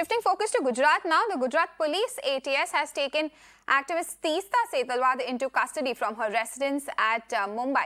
Shifting focus to Gujarat now, the Gujarat Police ATS has taken activist Teesta Setalvad into custody from her residence at Mumbai.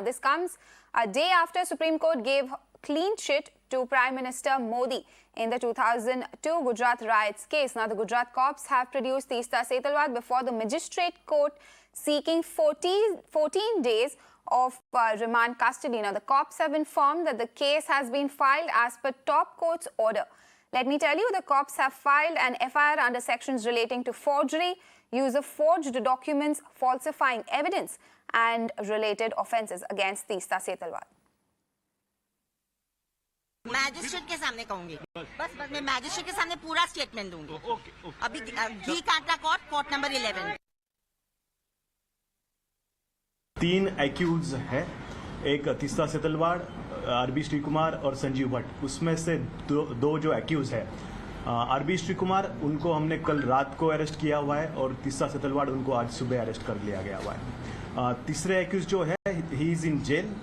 This comes a day after Supreme Court gave clean chit to Prime Minister Modi in the 2002 Gujarat Riots case. Now, the Gujarat cops have produced Teesta Setalvad before the magistrate court seeking 14 days of remand custody. Now, the cops have informed that the case has been filed as per top court's order. Let me tell you, the cops have filed an FIR under sections relating to forgery, use of forged documents, falsifying evidence and related offences against Teesta Setalvad. Magistrate के सामने कहूंगी बस मैं magistrate के सामने पूरा statement दूंगी अभी जी काटा कोर्ट नंबर 11 3 एक्यूज है, एक तीस्ता सेतलवाड़, आरबी श्री कुमार और संजीव भट्ट। उसमें से दो जो एक्यूज है, आरबी श्री कुमार उनको हमने कल रात को अरेस्ट किया हुआ है और तीस्ता सेतलवाड़ उनको आज सुबह अरेस्ट कर लिया गया हुआ है। तीसरे एक्यूज जो है, ही इज इन जेल,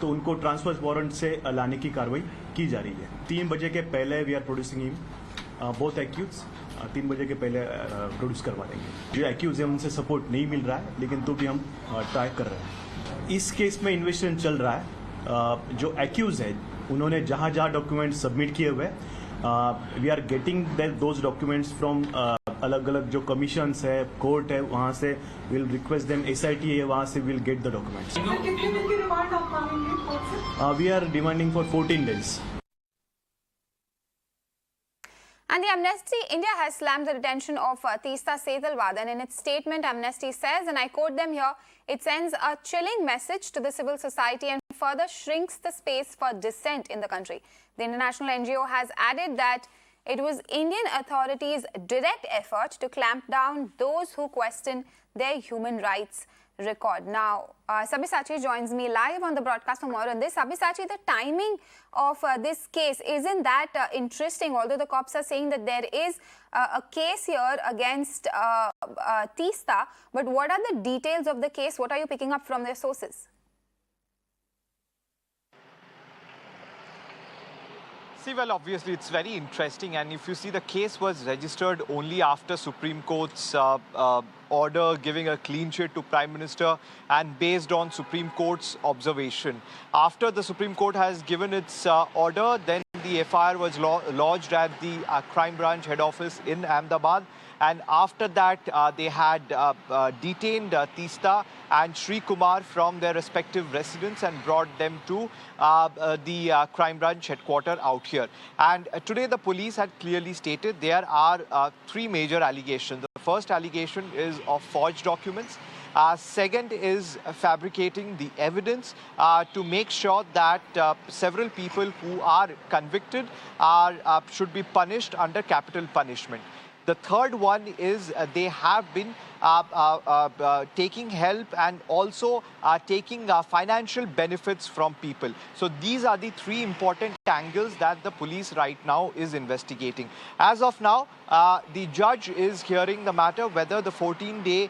तो उनको ट्रांसफर वारंट से लाने की कार्रवाई की जा रही है। 3 बजे के पहले we are producing him both accused, 3 बजे के पहले प्रोड्यूस करवा देंगे। जो एक्यूज है उनसे सपोर्ट नहीं मिल रहा है, लेकिन तो भी हम ट्राई कर रहे हैं। इस केस में इन्वेस्टिगेशन चल रहा है। जो एक्यूज है उन्होंने जहां जहां डॉक्यूमेंट सबमिट किए हुए, we are getting those documents from अलग अलग जो कमीशंस है, कोर्ट है, वहां से विल रिक्वेस्ट देम, SIT है, वहां से will get the documents. We are demanding for 14 days. And the Amnesty India has slammed the detention of Teesta Setalvad, and in its statement, Amnesty says, and I quote them here, it sends a chilling message to the civil society and further shrinks the space for dissent in the country. The international NGO has added that it was Indian authorities' direct effort to clamp down those who question their human rights record. Now, Sabyasachi joins me live on the broadcast for more on this. Sabyasachi, the timing of this case, isn't that interesting? Although the cops are saying that there is a case here against Teesta, but what are the details of the case? What are you picking up from their sources? See, well, obviously it's very interesting, and if you see, the case was registered only after Supreme Court's order giving a clean chit to Prime Minister and based on Supreme Court's observation. After the Supreme Court has given its order, then the FIR was lodged at the crime branch head office in Ahmedabad. And after that, they had detained Teesta and Sri Kumar from their respective residence and brought them to the crime branch headquarters out here. And today, the police had clearly stated there are 3 major allegations. The first allegation is of forged documents. Second is fabricating the evidence to make sure that several people who are convicted should be punished under capital punishment. The third one is they have been taking help and also taking financial benefits from people. So these are the 3 important angles that the police right now is investigating. As of now, the judge is hearing the matter whether the 14-day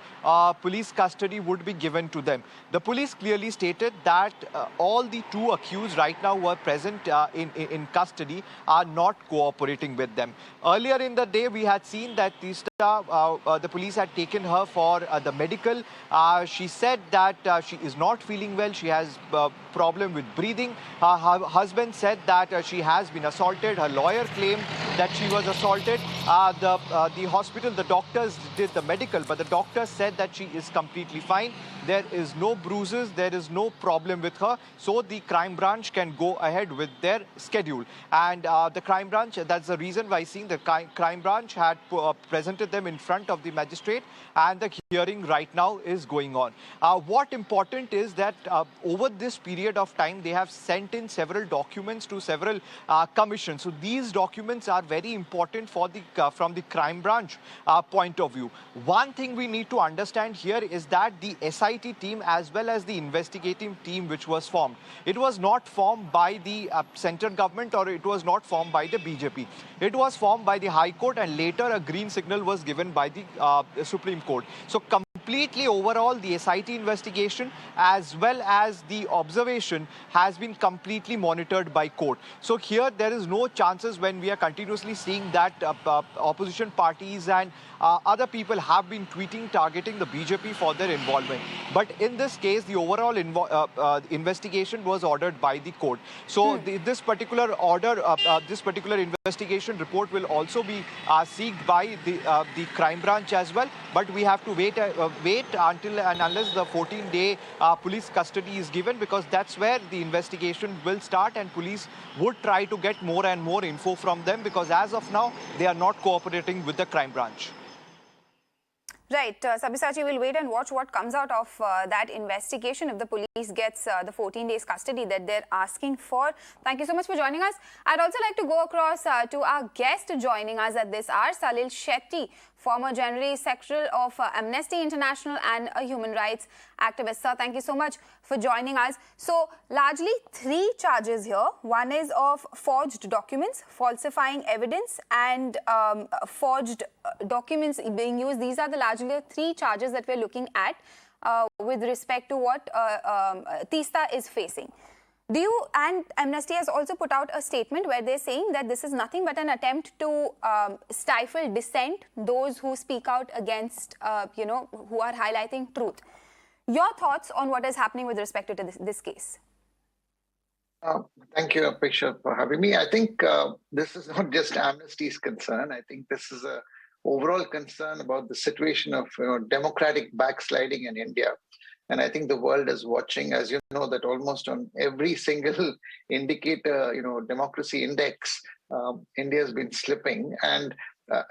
police custody would be given to them. The police clearly stated that all the 2 accused right now who are present in custody are not cooperating with them. Earlier in the day, we had seen that the police had taken her for the medical. She said that she is not feeling well. She has problem with breathing. Her husband said that she has been assaulted. Her lawyer claimed that she was assaulted. The hospital, the doctors did the medical, but the doctor said that she is completely fine. There is no bruises. There is no problem with her. So the crime branch can go ahead with their schedule. And the crime branch, that's the reason why seeing the crime branch had presented them in front of the magistrate, and the hearing right now is going on. What important is that over this period of time, they have sent in several documents to several commissions. So these documents are very important for the from the crime branch point of view. One thing we need to understand here is that the SIT team as well as the investigative team which was formed, it was not formed by the central government or it was not formed by the BJP. It was formed by the High Court, and later a green signal was given by the Supreme Court. So completely overall the SIT investigation as well as the observation has been completely monitored by court. So here there is no chances when we are continuously seeing that opposition parties and other people have been tweeting targeting the BJP for their involvement. But in this case, the overall investigation was ordered by the court. So this particular order, this particular investigation report will also be sought by the crime branch as well. But we have to wait until and unless the 14-day police custody is given, because that's where the investigation will start, and police would try to get more and more info from them, because as of now they are not cooperating with the crime branch. Right, Sabyasachi, will wait and watch what comes out of that investigation if the police gets the 14 days custody that they're asking for. Thank you so much for joining us. I'd also like to go across to our guest joining us at this hour, Salil Shetty, former General Secretary of Amnesty International and a human rights activist. Sir, thank you so much for joining us. So, largely 3 charges here. One is of forged documents, falsifying evidence, and forged documents being used. These are the largely 3 charges that we're looking at with respect to what Teesta is facing. And Amnesty has also put out a statement where they're saying that this is nothing but an attempt to stifle dissent, those who speak out against, who are highlighting truth. Your thoughts on what is happening with respect to this case? Thank you, Apeksha, for having me. I think this is not just Amnesty's concern. I think this is a overall concern about the situation of democratic backsliding in India. And I think the world is watching, as you know, that almost on every single indicator, democracy index, India has been slipping. And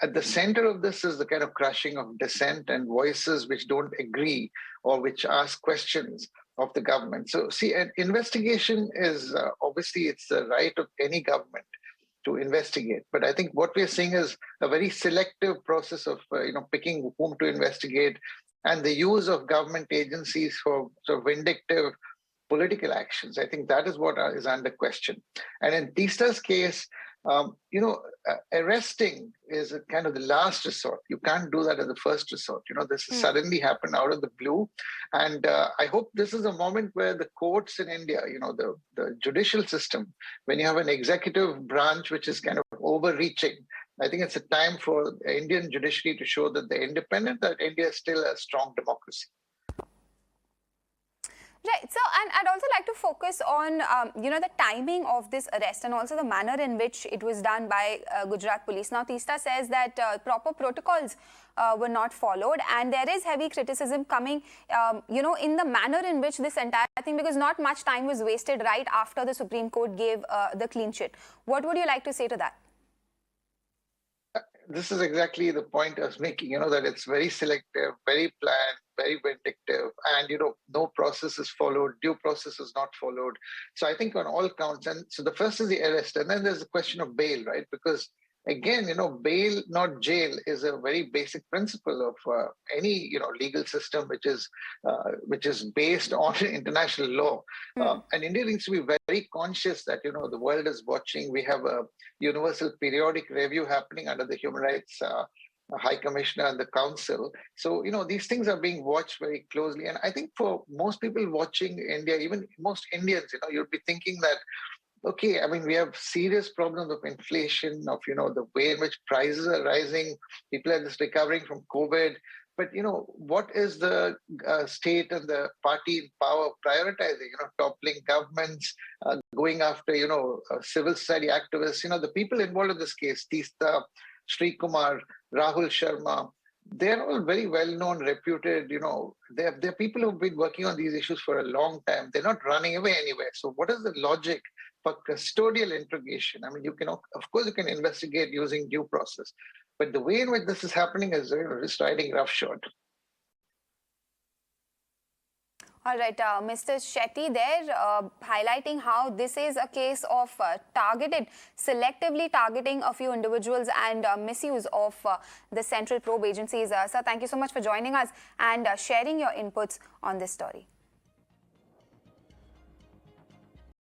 at the center of this is the kind of crushing of dissent and voices which don't agree or which ask questions of the government. So see, an investigation is obviously it's the right of any government to investigate. But I think what we're seeing is a very selective process of picking whom to investigate, and the use of government agencies for sort of vindictive political actions. I think that is what is under question. And in Teesta's case, arresting is a kind of the last resort. You can't do that as the first resort. This has suddenly happened out of the blue. And I hope this is a moment where the courts in India, the judicial system, when you have an executive branch which is kind of overreaching, I think it's a time for the Indian judiciary to show that they're independent, that India is still a strong democracy. Right. So, and I'd also like to focus on, the timing of this arrest and also the manner in which it was done by Gujarat police. Now, Teesta says that proper protocols were not followed, and there is heavy criticism coming, in the manner in which this entire thing, because not much time was wasted right after the Supreme Court gave the clean chit. What would you like to say to that? This is exactly the point I was making, that it's very selective, very planned, very vindictive, and, no process is followed, due process is not followed. So I think on all counts, and so the first is the arrest, and then there's the question of bail, right? Because again, bail, not jail, is a very basic principle of any, legal system which is based on international law. And India needs to be very conscious that, the world is watching. We have a universal periodic review happening under the Human Rights High Commissioner and the Council. So, these things are being watched very closely. And I think for most people watching India, even most Indians, you'd be thinking that, okay, I mean, we have serious problems of inflation, of, the way in which prices are rising. People are just recovering from COVID. But, what is the state and the party in power prioritizing? Toppling governments, going after, civil society activists. The people involved in this case, Teesta, Sri Kumar, Rahul Sharma, they're all very well-known, reputed, they're people who've been working on these issues for a long time. They're not running away anywhere. So what is the logic for custodial interrogation? I mean, of course, you can investigate using due process. But the way in which this is happening is just riding roughshod. All right, Mr. Shetty there highlighting how this is a case of selectively targeting a few individuals and misuse of the central probe agencies. Sir, thank you so much for joining us and sharing your inputs on this story.